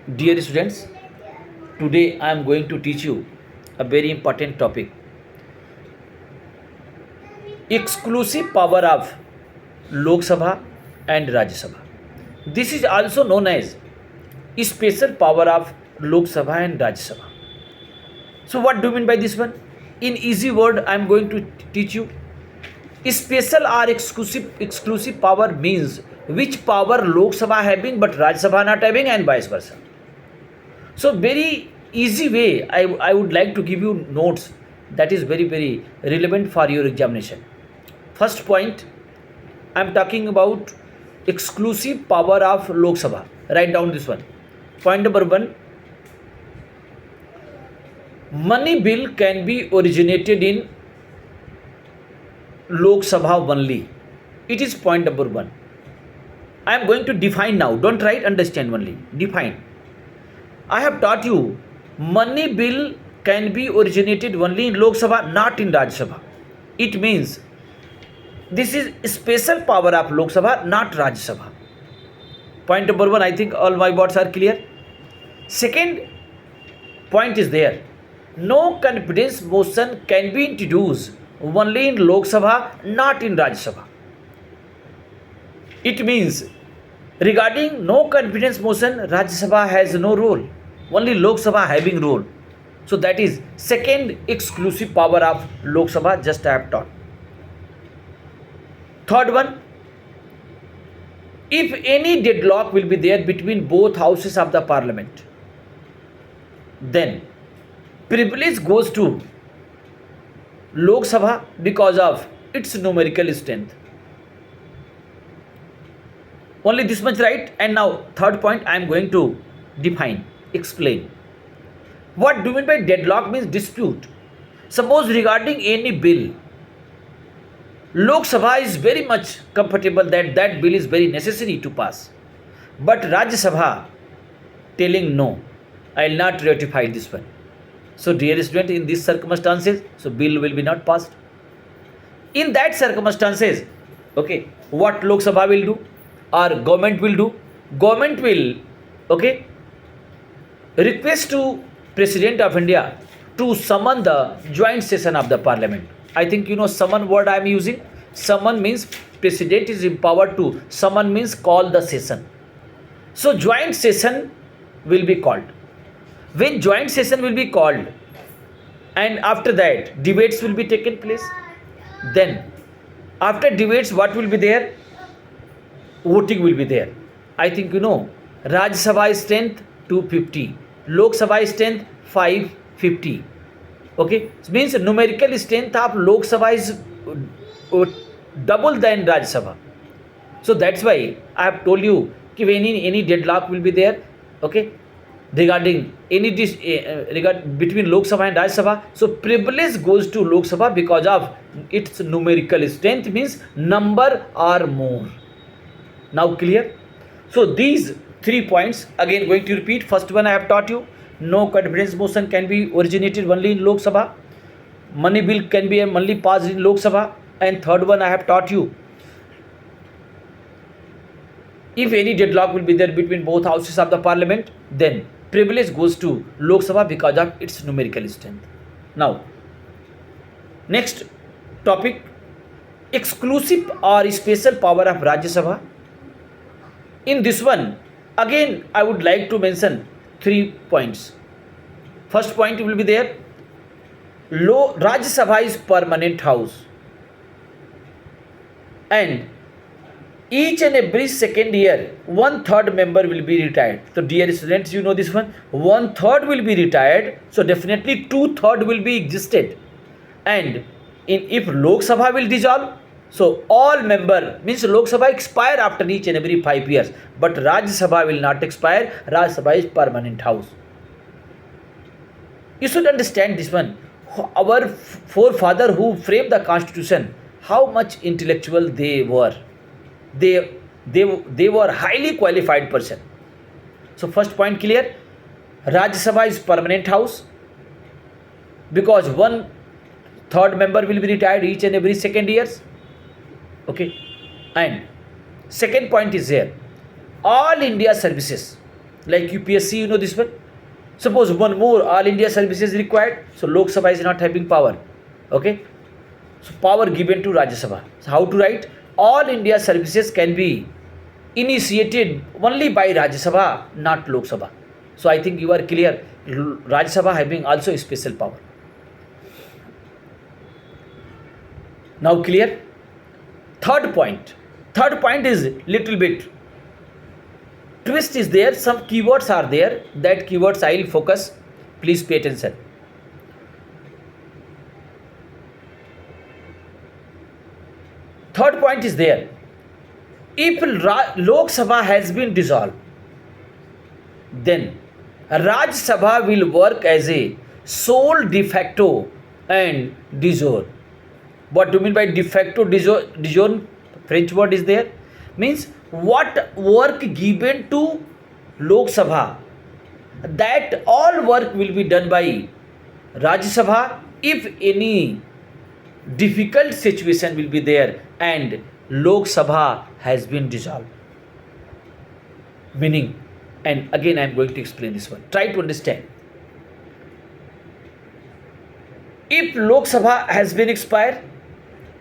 Dear students, today I am going to teach you a very important topic, exclusive power of Lok Sabha and Rajya Sabha. This is also known as special power of Lok Sabha and Rajya Sabha. So what do you mean by this one? In easy word I am going to teach you. Special or exclusive power means which power Lok Sabha having but Rajya Sabha not having and vice versa. So very easy way I would like to give you notes that is very relevant for your examination. First point, I am talking about exclusive power of Lok Sabha. Write down this one. Point number 1, money bill can be originated in Lok Sabha only. It is point number 1. I am going to define now. Don't write, understand only. Define. I have taught you money bill can be originated only in Lok Sabha, not in Rajya Sabha. It means this is special power of Lok Sabha, not Rajya Sabha. Point number 1, I think all my words are clear. Second point is there. No confidence motion can be introduced only in Lok Sabha, not in Rajya Sabha. It means regarding no confidence motion, Rajya Sabha has no role. Only Lok Sabha having role. So that is second exclusive power of Lok Sabha, just I have taught. Third one, if any deadlock will be there between both houses of the parliament, then privilege goes to Lok Sabha because of its numerical strength. Only this much, right? And now third point I am going to define, explain. What do you mean by deadlock? Means dispute. Suppose regarding any bill, Lok Sabha is very much comfortable that that bill is very necessary to pass. But Rajya Sabha telling no, I will not ratify this one. So dear student, in these circumstances, so bill will be not passed. In that circumstances, okay, what Lok Sabha will do or government will do? Government will, okay, request to President of India to summon the joint session of the parliament. I think you know summon word I am using. Summon means president is empowered to, summon means call the session. So joint session will be called. When joint session will be called and after that debates will be taken place, then after debates what will be there? Voting will be there. I think you know Rajya Sabha strength 250, Lok Sabha strength 550. Okay, it means numerical strength of Lok Sabha is double than Rajya Sabha. So that's why I have told you कि any deadlock will be there. Okay, regarding any between Lok Sabha and Rajya Sabha, so privilege goes to Lok Sabha because of its numerical strength, means number are more. Now clear? So these 3 points again going to repeat. First one I have taught you, no confidence motion can be originated only in Lok Sabha. Money bill can be only passed in Lok Sabha. And third one I have taught you, if any deadlock will be there between both houses of the parliament, then privilege goes to Lok Sabha because of its numerical strength. Now, next topic, exclusive or special power of Rajya Sabha. In this one, again I would like to mention 3 points. First point will be there, Rajya Sabha is permanent house and each and every second year 1/3 member will be retired. So dear students, you know this one, 1/3 will be retired, so definitely 2/3 will be existed. And if Lok Sabha will dissolve, so all member means Lok Sabha expire after each and every 5 years, but Rajya Sabha will not expire. Rajya Sabha is permanent house. You should understand this one. Our forefather who framed the constitution, how much intellectual they were. They were highly qualified person. So first point clear, Rajya Sabha is permanent house because 1/3 member will be retired each and every second years. Okay, and second point is here, all India services Like UPSC, you know this one. Suppose one more all India service is required, so Lok Sabha is not having power. Okay, so power given to Rajya Sabha. So how to write? All India services can be initiated only by Rajya Sabha, not Lok Sabha. So I think you are clear. Rajya Sabha having also a special power. Now clear? Third point. Third point is little bit twist is there. Some keywords are there. That keywords I will focus. Please pay attention. Third point is there. If Lok Sabha has been dissolved, then Rajya Sabha will work as a sole de facto and de jure. What do you mean by de facto de jure? French word is there. Means what work given to Lok Sabha, that all work will be done by Rajya Sabha if any difficult situation will be there and Lok Sabha has been dissolved. Meaning, and again I am going to explain this one. Try to understand. If Lok Sabha has been expired,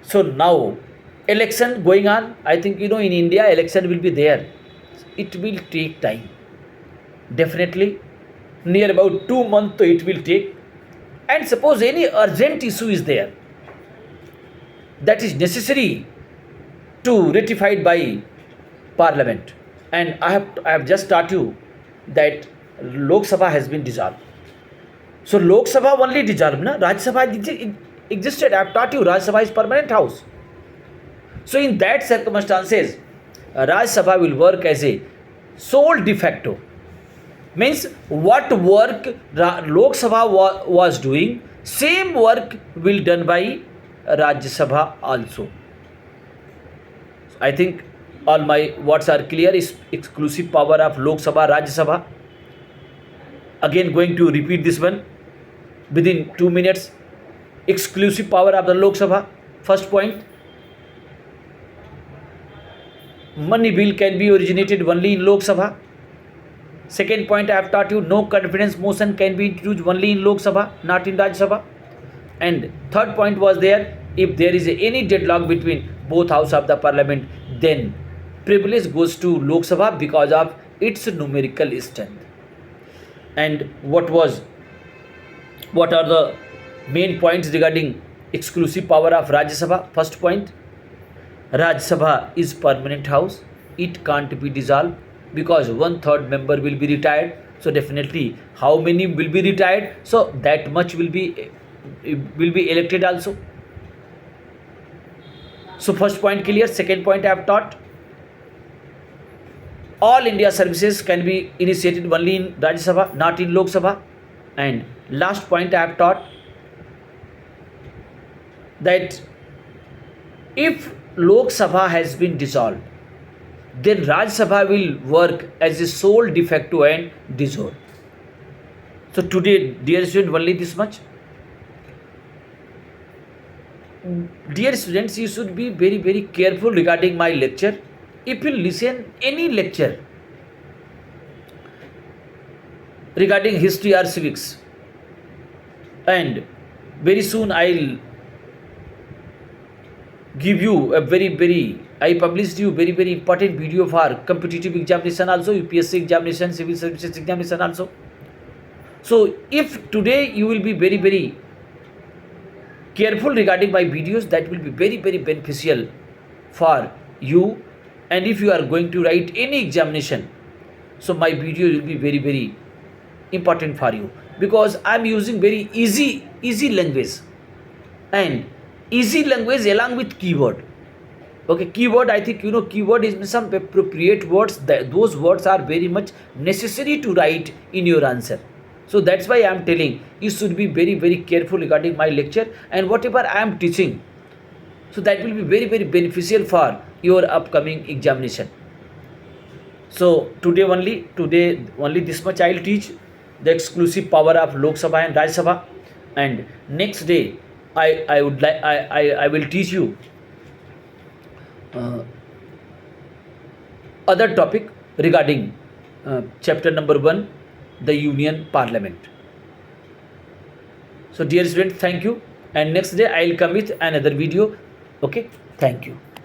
so now election going on. I think in India election will be there. It will take time. Definitely, near about 2 months it will take. And suppose any urgent issue is there that is necessary to ratified by Parliament, and I have just taught you that Lok Sabha has been dissolved. So Lok Sabha only dissolved, na? Rajya Sabha existed. I have taught you Rajya Sabha is permanent house. So in that circumstances, Rajya Sabha will work as a sole de facto. Means what work Lok Sabha was doing, same work will done by Rajya Sabha also. I think all my words are clear. Is exclusive power of Lok Sabha, Rajya Sabha. Again going to repeat this one within 2 minutes. Exclusive power of the Lok Sabha. First point, money bill can be originated only in Lok Sabha. Second point, I have taught you no confidence motion can be introduced only in Lok Sabha, not in Rajya Sabha. And third point was there, if there is any deadlock between both houses of the parliament, then privilege goes to Lok Sabha because of its numerical strength. And what are the main points regarding exclusive power of Rajya Sabha? First point, Rajya Sabha is permanent house. It can't be dissolved because 1/3 member will be retired. So definitely, how many will be retired? So that much will be elected also. So first point clear. Second point I have taught, all India services can be initiated only in Rajya Sabha, not in Lok Sabha. And last point I have taught that if Lok Sabha has been dissolved, then Rajya Sabha will work as a sole de facto and de jure. So today, dear student, only this much. Dear students, you should be very, very careful regarding my lecture. If you listen any lecture regarding history or civics, and very soon I'll give you a I published you very, very important video for competitive examination also, UPSC examination, civil services examination also. So if today you will be very, very careful regarding my videos, that will be very, very beneficial for you. And if you are going to write any examination, so my video will be very, very important for you, because I am using very easy language, and easy language along with keyword. Okay, keyword, I think keyword is some appropriate words, that those words are very much necessary to write in your answer. So that's why I am telling you should be very, very careful regarding my lecture and whatever I am teaching. So that will be very, very beneficial for your upcoming examination. So today only this much I will teach, the exclusive power of Lok Sabha and Rajya Sabha. And next day I will teach you other topic regarding chapter number 1, the Union Parliament. So dear students, thank you, and next day I will come with another video. Okay, thank you.